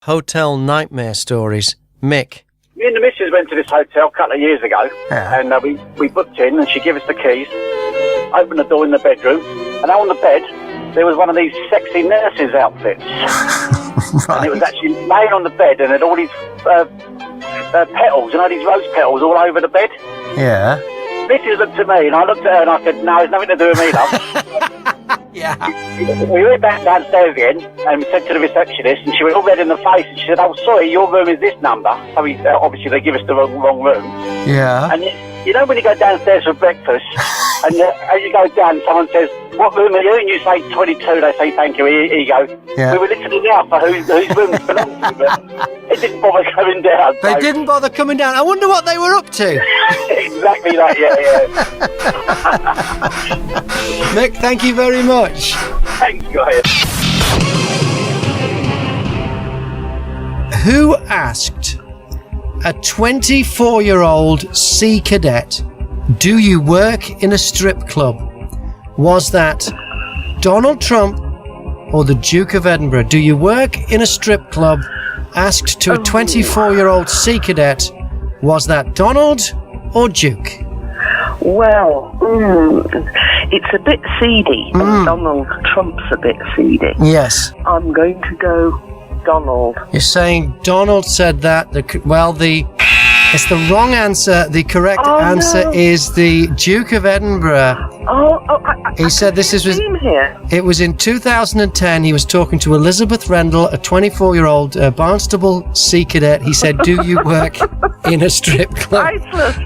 hotel nightmare stories. Mick. Me and the missus went to this hotel a couple of years ago, and we booked in, and she gave us the keys, opened the door in the bedroom, and on the bed, there was one of these sexy nurses' outfits. Right. And it was actually laying on the bed, and had all these petals, these rose petals all over the bed. Yeah. Mrs. looked at me, and I looked at her, and I said, no, it's nothing to do with me, love. Yeah. We went back downstairs again, and we said to the receptionist, and she went all red in the face, and she said, oh, sorry, your room is this number. So obviously they give us the wrong room. Yeah. And you know when you go downstairs for breakfast, and as you go down, someone says, what room are you? And you say 22, they say, thank you, here you go. Yeah. We were listening now for whose room it belonged to, but it didn't bother coming down. They didn't bother coming down. I wonder what they were up to. Exactly that, yeah. Mick, thank you very much. Thanks, guys. Who asked a 24-year-old sea cadet, do you work in a strip club? Was that Donald Trump or the Duke of Edinburgh? Do you work in a strip club? Asked to a 24-year-old sea cadet. Was that Donald or Duke? Well, it's a bit seedy. And Donald Trump's a bit seedy. Yes. I'm going to go Donald. You're saying Donald said that. It's the wrong answer. The correct answer is the Duke of Edinburgh. He said this is here. It was in 2010. He was talking to Elizabeth Rendell, a 24-year-old Barnstable sea cadet. He said, do you work in a strip club? Priceless.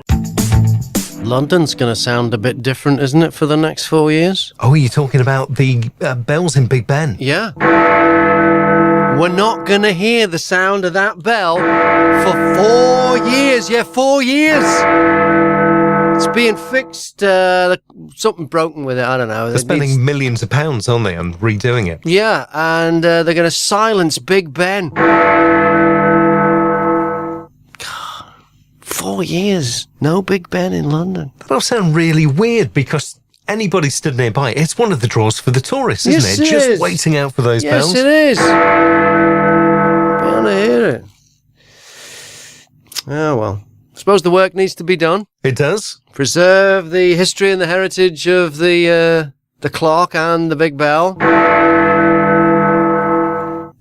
London's going to sound a bit different, isn't it, for the next 4 years? Oh, you're talking about the bells in Big Ben? Yeah. We're not going to hear the sound of that bell for 4 years. Yeah, 4 years. It's being fixed. Something broken with it. I don't know. They're spending millions of pounds, aren't they, on redoing it? Yeah, and they're going to silence Big Ben. God, 4 years. No Big Ben in London. That'll sound really weird because anybody stood nearby, it's one of the draws for the tourists, isn't it? Just waiting out for those bells. Yes, it is. Want to hear it. Oh, well. I suppose the work needs to be done. It does. Preserve the history and the heritage of the clock and the big bell.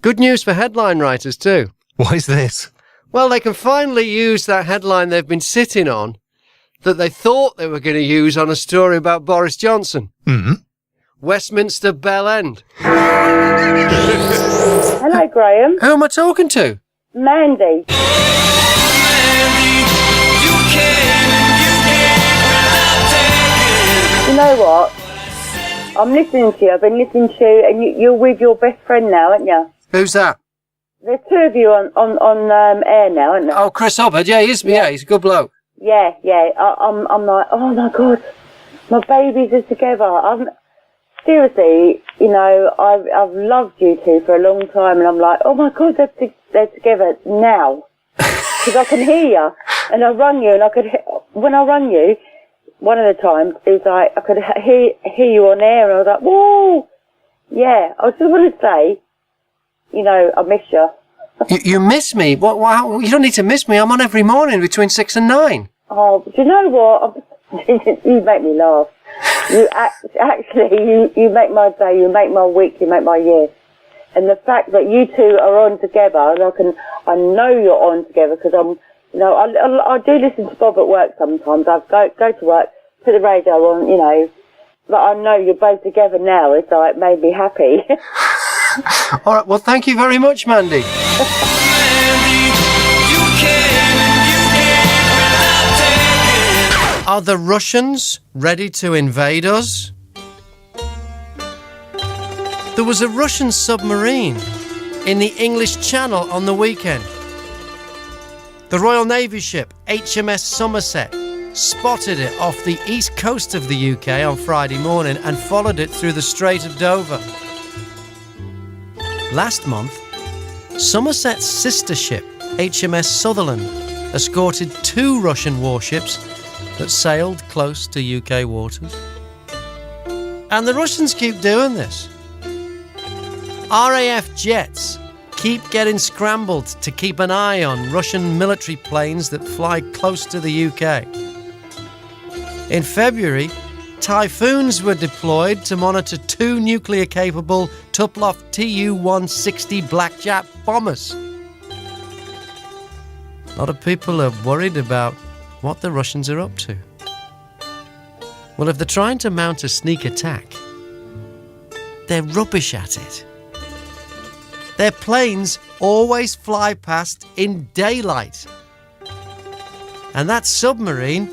Good news for headline writers, too. Why is this? Well, they can finally use that headline they've been sitting on that they thought they were going to use on a story about Boris Johnson. Mm-hmm. Westminster Bell End. Hello, Graham. Who am I talking to? Mandy. You know what? I'm listening to you. I've been listening to you, and you're with your best friend now, aren't you? Who's that? There's two of you on air now, aren't there? Oh, Chris Hubbard. Yeah, he's a good bloke. Yeah. I'm like, oh my God, my babies are together. Seriously, I've loved you two for a long time, and I'm like, oh my God, they're together now. Because I can hear you, and I rung you, and when I rung you, one of the times, it was like, I could hear you on air, and I was like, whoa, yeah. I just want to say, I miss you. You miss me? What? You don't need to miss me. I'm on every morning between 6 and 9. Oh, do you know what? You make me laugh. You make my day, you make my week, you make my year. And the fact that you two are on together, and I know you're on together because I do listen to Bob at work sometimes. I go to work, put the radio on, but I know you're both together now. It's like made me happy. All right. Well, thank you very much, Mandy. Are the Russians ready to invade us? There was a Russian submarine in the English Channel on the weekend. The Royal Navy ship HMS Somerset spotted it off the east coast of the UK on Friday morning and followed it through the Strait of Dover. Last month, Somerset's sister ship HMS Sutherland escorted 2 Russian warships that sailed close to UK waters. And the Russians keep doing this. RAF jets keep getting scrambled to keep an eye on Russian military planes that fly close to the UK. In February, Typhoons were deployed to monitor 2 nuclear-capable Tupolev Tu-160 Blackjack bombers. A lot of people are worried about what the Russians are up to. Well, if they're trying to mount a sneak attack, they're rubbish at it. Their planes always fly past in daylight. And that submarine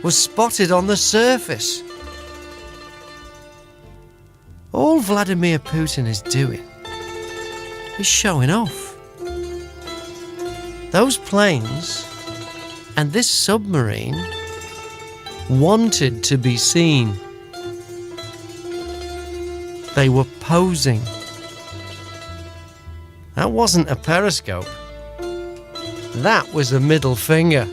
was spotted on the surface. All Vladimir Putin is doing is showing off. Those planes and this submarine wanted to be seen. They were posing. That wasn't a periscope. That was a middle finger.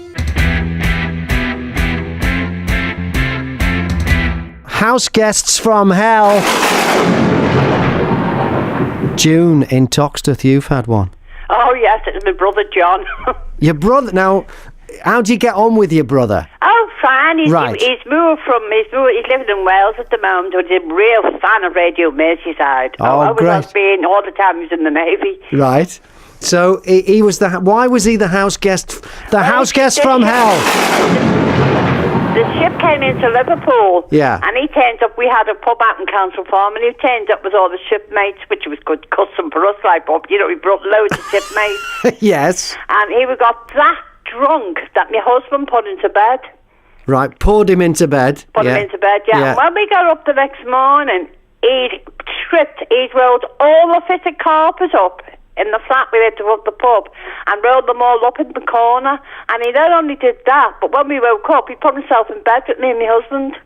Houseguests from hell. June in Toxteth, you've had one. Oh yes, it's my brother John. Your brother? Now, how do you get on with your brother? Oh, fine. He's Right. He's living in Wales at the moment. He's a real fan of Radio Merseyside. Oh, great. Has been all the time. He's in the Navy. Right. So he was the. Why was he the house guest? The house guest from hell. The ship came into Liverpool. Yeah. And he turned up. We had a pub out in Council Farm, and he turned up with all the shipmates, which was good custom for us, like Bob. You know, we brought loads of shipmates. Yes. And he got that drunk that my husband put into bed. Right. Poured him into bed. Put him into bed, yeah. When we got up the next morning, he'd rolled all the fitted carpets up in the flat we had above the pub and rolled them all up in the corner. And he not only did that, but when we woke up, he put himself in bed with me and my husband.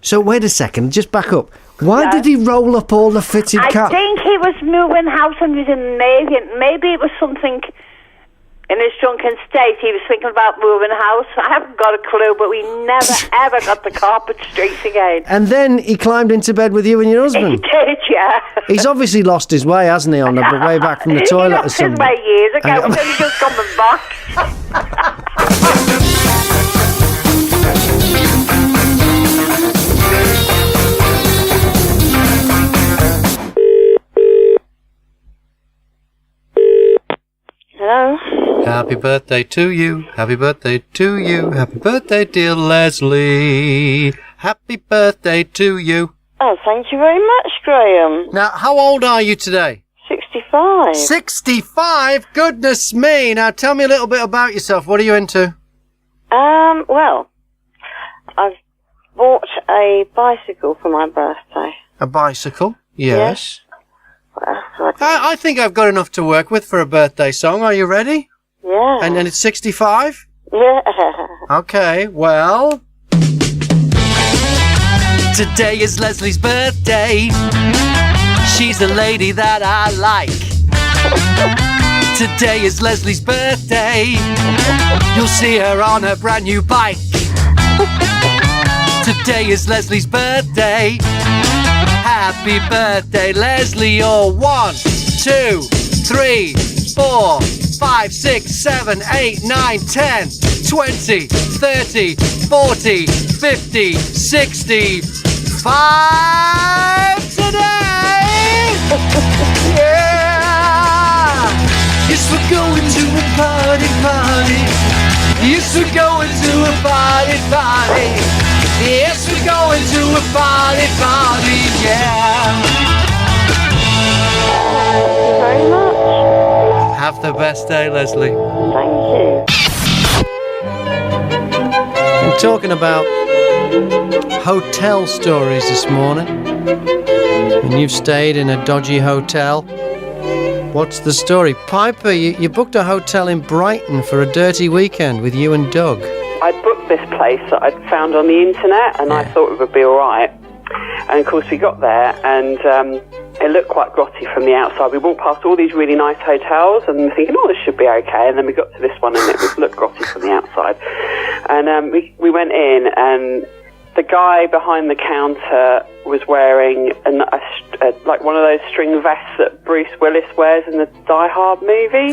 So wait a second, just back up. Why did he roll up all the fitted I think he was moving house and he was in the Navy, and maybe it was something in his drunken state. He was thinking about moving house. I haven't got a clue, but we never ever got the carpet straight again. And then he climbed into bed with you and your husband. He did, yeah. He's obviously lost his way, hasn't he, on the way back from the toilet or something? He lost his way years ago. He's only just coming back. Hello? Happy birthday to you. Happy birthday to you. Happy birthday, dear Leslie. Happy birthday to you. Oh, thank you very much, Graham. Now, how old are you today? 65. 65? Goodness me. Now, tell me a little bit about yourself. What are you into? Well, I've bought a bicycle for my birthday. A bicycle? Yes. Well, I think I've got enough to work with for a birthday song. Are you ready? yeah. And it's 65? Yeah. Okay, well... Today is Leslie's birthday. She's the lady that I like. Today is Leslie's birthday. You'll see her on her brand new bike. Today is Leslie's birthday. Happy birthday, Leslie. You're 1, 2, 3, 4, 5, 6, 7, 8, 9, 10, 20, 30, 40, 50, 60, 5 today! Yeah! Yes, we're going to a party. Yes, we're going to a party. Yes, we're going to a party, yeah. Thank you very much. Have the best day, Leslie. Thank you. I'm talking about hotel stories this morning. And you've stayed in a dodgy hotel. What's the story? Piper, you booked a hotel in Brighton for a dirty weekend with you and Doug. I booked this place that I'd found on the internet, and I thought it would be all right. And of course we got there, and it looked quite grotty from the outside. We walked past all these really nice hotels and we're thinking, oh, this should be okay. And then we got to this one and it looked grotty from the outside. And we went in, and the guy behind the counter was wearing like one of those string vests that Bruce Willis wears in the Die Hard movie.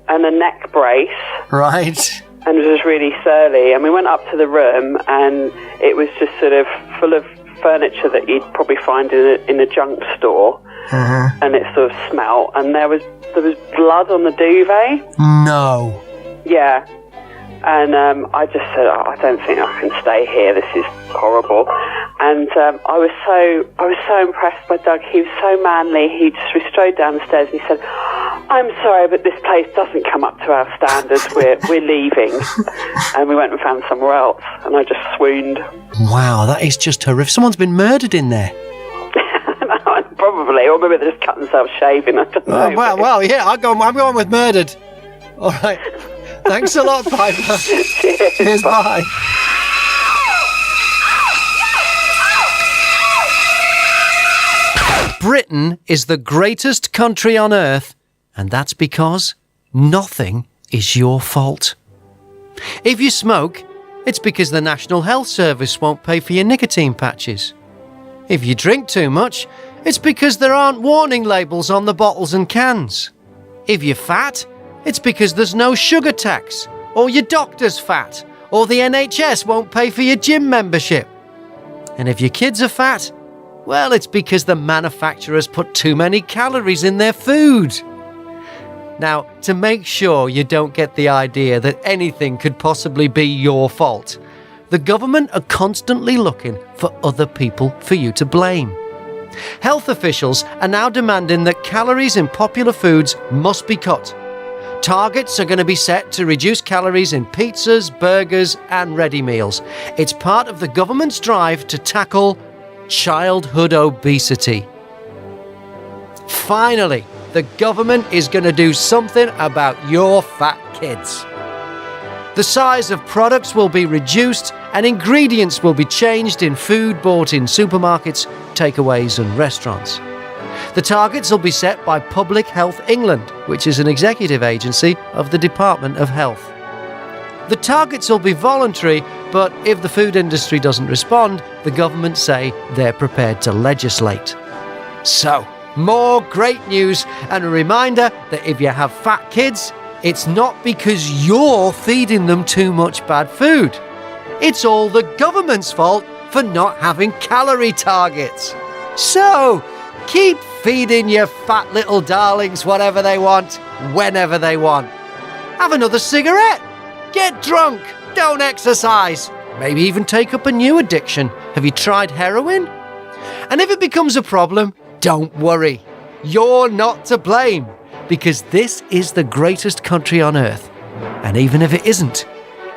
And a neck brace. Right. And was just really surly. And we went up to the room, and it was just sort of full of furniture that you'd probably find in a junk store. And it sort of smelt. And there was blood on the duvet. No. Yeah. And I just said, I don't think I can stay here. This is horrible. And I was so impressed by Doug. He was so manly. We strode down the stairs and he said, "I'm sorry, but this place doesn't come up to our standards. We're leaving." And we went and found somewhere else. And I just swooned. Wow, that is just horrific. Someone's been murdered in there. Probably, or maybe they just cut themselves shaving. I don't know. Well, yeah, I'm going with murdered. All right. Thanks a lot, Piper. Cheers. Bye. Britain is the greatest country on earth, and that's because nothing is your fault. If you smoke, it's because the National Health Service won't pay for your nicotine patches. If you drink too much, it's because there aren't warning labels on the bottles and cans. If you're fat, it's because there's no sugar tax, or your doctor's fat, or the NHS won't pay for your gym membership. And if your kids are fat, well, it's because the manufacturers put too many calories in their food. Now, to make sure you don't get the idea that anything could possibly be your fault, the government are constantly looking for other people for you to blame. Health officials are now demanding that calories in popular foods must be cut. Targets are going to be set to reduce calories in pizzas, burgers and ready meals. It's part of the government's drive to tackle childhood obesity. Finally, the government is going to do something about your fat kids. The size of products will be reduced and ingredients will be changed in food bought in supermarkets, takeaways and restaurants. The targets will be set by Public Health England, which is an executive agency of the Department of Health. The targets will be voluntary, but if the food industry doesn't respond, the government say they're prepared to legislate. So, more great news and a reminder that if you have fat kids, it's not because you're feeding them too much bad food. It's all the government's fault for not having calorie targets. So, keep feeding your fat little darlings whatever they want, whenever they want. Have another cigarette. Get drunk. Don't exercise. Maybe even take up a new addiction. Have you tried heroin? And if it becomes a problem, don't worry. You're not to blame, because this is the greatest country on earth. And even if it isn't,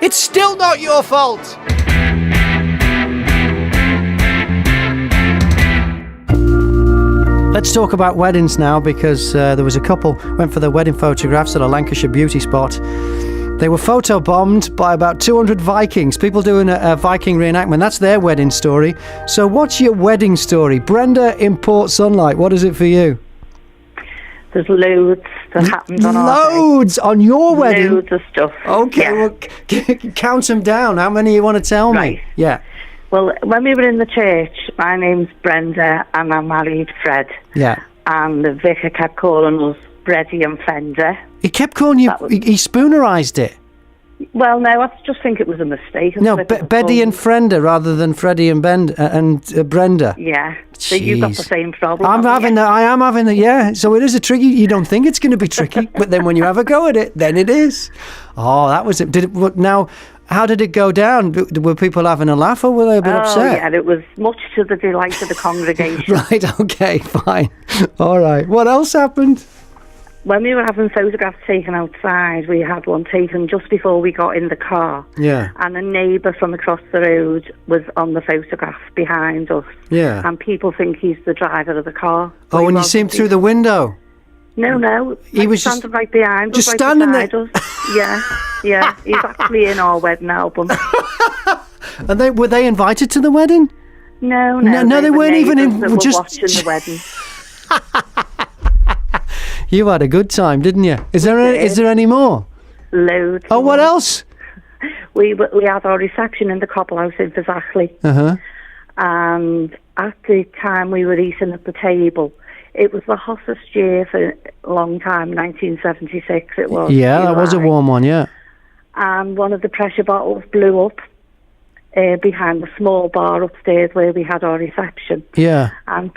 it's still not your fault. Let's talk about weddings now, because there was a couple went for their wedding photographs at a Lancashire beauty spot. They were photobombed by about 200 Vikings, people doing a Viking reenactment. That's their wedding story. So what's your wedding story? Brenda in Port Sunlight, what is it for you? There's loads that happened on our day. Loads on your wedding? Loads of stuff. Okay, well, count them down. How many you want to tell me? Yeah. Well, when we were in the church, my name's Brenda and I married Fred. Yeah. And the vicar kept calling us Breddy and Fender. He kept calling you, he spoonerised it. Well, no, I just think it was a mistake. No, Beddy and Frenda rather than Freddie and Brenda. Yeah, so you've got the same problem. I am having that, yeah. So it is a tricky, you don't think it's going to be tricky, but then when you have a go at it, then it is. Oh, that was it. Now, how did it go down? Were people having a laugh or were they a bit upset? Yeah, it was much to the delight of the congregation. Right, okay, fine. All right. What else happened? When we were having photographs taken outside, we had one taken just before we got in the car. Yeah. And a neighbour from across the road was on the photograph behind us. Yeah. And people think he's the driver of the car. Oh, and you see him through the window? No. He was standing right behind us. Just standing there? Yeah. He's actually in our wedding album. And were they invited to the wedding? No, they weren't even in. That were watching the wedding. You had a good time, didn't you? Is there any more? Loads. Oh, what else? We had our reception in the Copple House in Fazackley. Uh-huh. And at the time we were eating at the table, it was the hottest year for a long time, 1976 it was. Yeah, that was a warm one, yeah. And one of the pressure bottles blew up behind the small bar upstairs where we had our reception. Yeah. And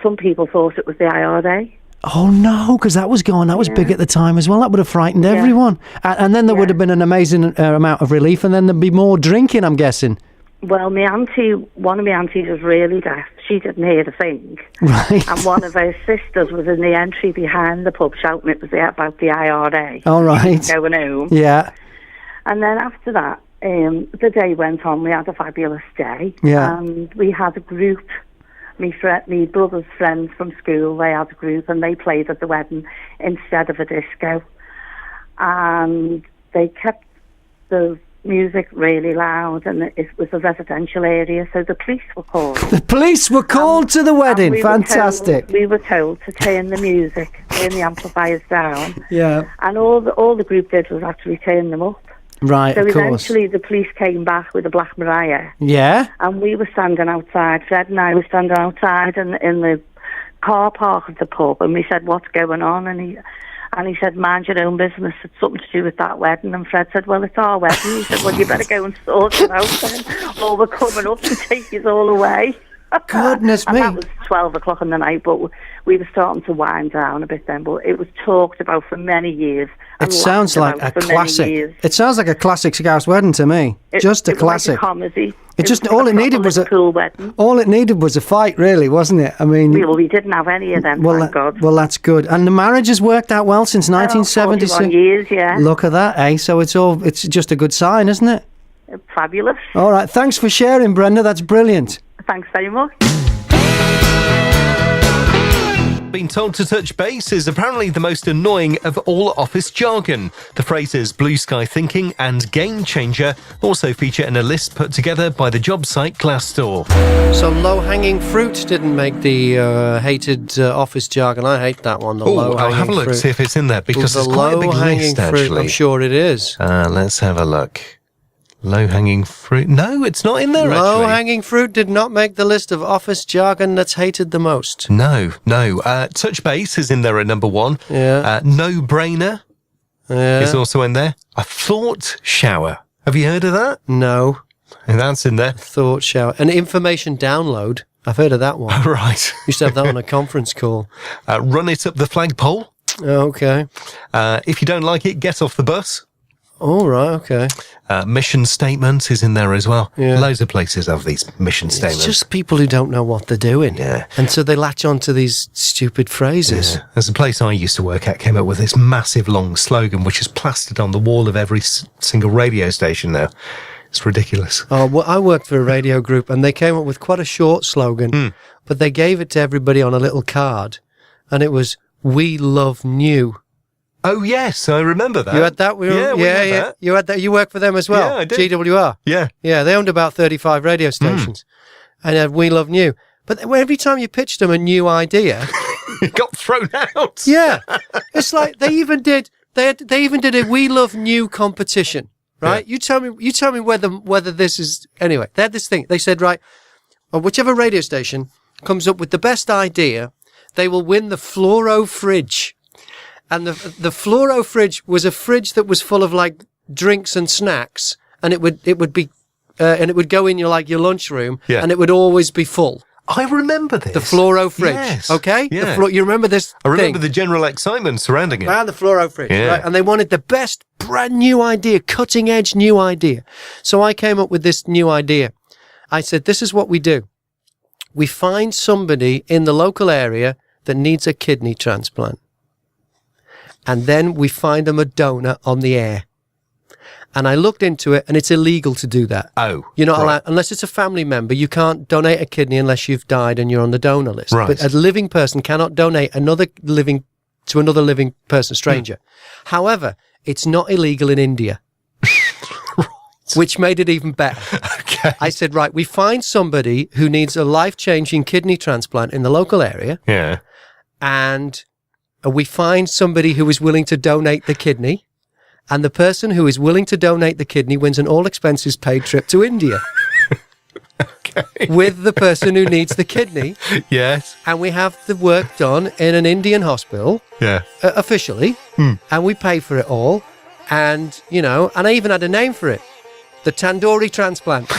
some people thought it was the IRA. Oh no, because that was big at the time as well. That would have frightened everyone. And then there would have been an amazing amount of relief, and then there'd be more drinking, I'm guessing. Well, one of my aunties was really deaf. She didn't hear the thing. Right. And one of her sisters was in the entry behind the pub shouting it was about the IRA. All right. Going home. Yeah. And then after that, the day went on. We had a fabulous day. Yeah. And we had a group. My brother's friends from school, they had a group and they played at the wedding instead of a disco. And they kept the music really loud, and it was a residential area, so the police were called. The police were called to the wedding. Fantastic. We were told to turn the amplifiers down. Yeah. And all the group did was actually turn them up. Right, so of course. eventually the police came back with a Black Mariah. Yeah. And we were standing outside. Fred and I were standing outside in the car park of the pub, and we said, "What's going on?" And he said, "Mind your own business. It's something to do with that wedding." And Fred said, "Well, it's our wedding." He said, "Well, you better go and sort it out then, or we're coming up to take you all away." Goodness me. That was 12 o'clock in the night, but we were starting to wind down a bit then. But it was talked about for many years. It sounds like a classic. It sounds like a classic Scouse wedding to me. Just a classic. Like a comedy. All it needed was a fight, really, wasn't it? I mean, we didn't have any of them. Thank God. Well, that's good. And the marriage has worked out well since 1976. 41 years, yeah. Look at that, eh? So it's just a good sign, isn't it? Fabulous. All right, thanks for sharing, Brenda. That's brilliant. Thanks very much. Being told to touch base is apparently the most annoying of all office jargon. The phrases blue sky thinking and game changer also feature in a list put together by the job site Glassdoor. So low-hanging fruit didn't make the hated office jargon. I hate that one, the low-hanging fruit. I'll have a look, see if it's in there, because it's quite a big list, actually. I'm sure it is. Let's have a look. Low-hanging fruit. No, it's not in there, actually. Low-hanging fruit did not make the list of office jargon that's hated the most. No. Touch base is in there at number 1. Yeah. No-brainer is also in there. A thought shower. Have you heard of that? No. And that's in there. Thought shower. An information download. I've heard of that one. Oh, right. Used to have that on a conference call. Run it up the flagpole. Okay. If you don't like it, get off the bus. All right, okay. Mission statement is in there as well. Yeah. Loads of places have these mission statements. It's just people who don't know what they're doing. Yeah. And so they latch on to these stupid phrases. Yeah. There's a place I used to work at came up with this massive long slogan, which is plastered on the wall of every single radio station now. It's ridiculous. Oh, well, I worked for a radio group, and they came up with quite a short slogan, but they gave it to everybody on a little card, and it was, "We love new." Oh, yes, I remember that. You had that? We had that. You had that. You worked for them as well? Yeah, I did. GWR? Yeah. Yeah, they owned about 35 radio stations. And had We Love New. But every time you pitched them a new idea... it got thrown out. Yeah. It's like they even did a We Love New competition, right? Yeah. You tell me whether this is... Anyway, they had this thing. They said, right, whichever radio station comes up with the best idea, they will win the Fluoro fridge. And the Fluoro fridge was a fridge that was full of like drinks and snacks, and it would go in your lunchroom, and it would always be full. I remember this. The Fluoro fridge. Yes. Okay? Yeah. You remember this I remember the general excitement surrounding it. Around the Fluoro fridge. Yeah. Right? And they wanted the best brand new idea, cutting edge new idea. So I came up with this new idea. I said, this is what we do. We find somebody in the local area that needs a kidney transplant. And then we find them a donor on the air. And I looked into it, and it's illegal to do that. Oh, you're not allowed, unless it's a family member. You can't donate a kidney unless you've died and you're on the donor list. Right. But a living person cannot donate to another living person, stranger. However, it's not illegal in India, right. Which made it even better. Okay. I said, right, we find somebody who needs a life-changing kidney transplant in the local area. Yeah. And we find somebody who is willing to donate the kidney, and the person who is willing to donate the kidney wins an all-expenses-paid trip to India. with the person who needs the kidney. Yes. And we have the work done in an Indian hospital. Yeah. Officially. And we pay for it all. And, you know, and I even had a name for it. The tandoori transplant.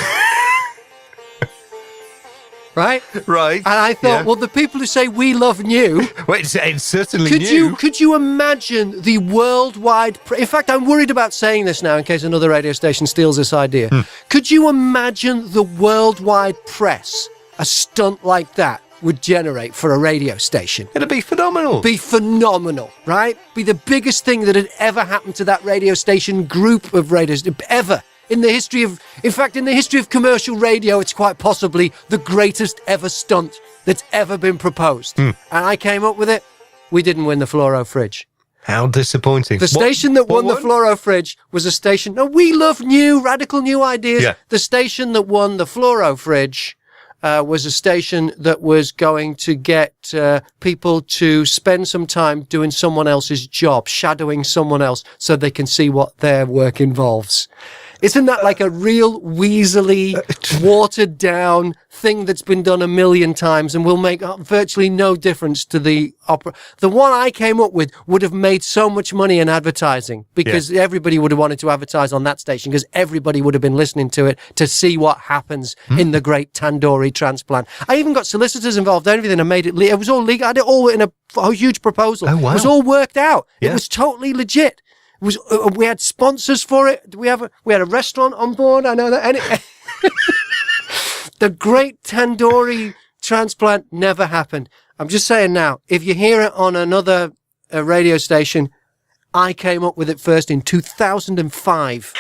Right? Right. And I thought, well, the people who say we love new... Well, it's certainly new. Could you imagine the worldwide... In fact, I'm worried about saying this now in case another radio station steals this idea. Could you imagine the worldwide press a stunt like that would generate for a radio station? It'd be phenomenal. Be phenomenal, right? Be the biggest thing that had ever happened to that radio station group of radios, ever. In the history of commercial radio, it's quite possibly the greatest ever stunt that's ever been proposed. And I came up with it. We didn't win the fluoro fridge. How disappointing. The station that won the fluoro fridge was a station... No, we love new, radical new ideas. Yeah. The station that won the fluoro fridge was a station that was going to get people to spend some time doing someone else's job, shadowing someone else so they can see what their work involves. Isn't that like a real weaselly, watered down thing that's been done a million times and will make virtually no difference to the opera? The one I came up with would have made so much money in advertising because everybody would have wanted to advertise on that station because everybody would have been listening to it to see what happens in the great tandoori transplant. I even got solicitors involved, everything. I made it, it was all legal. I did it all in a huge proposal. Oh, wow. It was all worked out. Yeah. It was totally legit. We had sponsors for it. We had a restaurant on board. I know that. The great tandoori transplant never happened. I'm just saying now, if you hear it on another radio station, I came up with it first in 2005.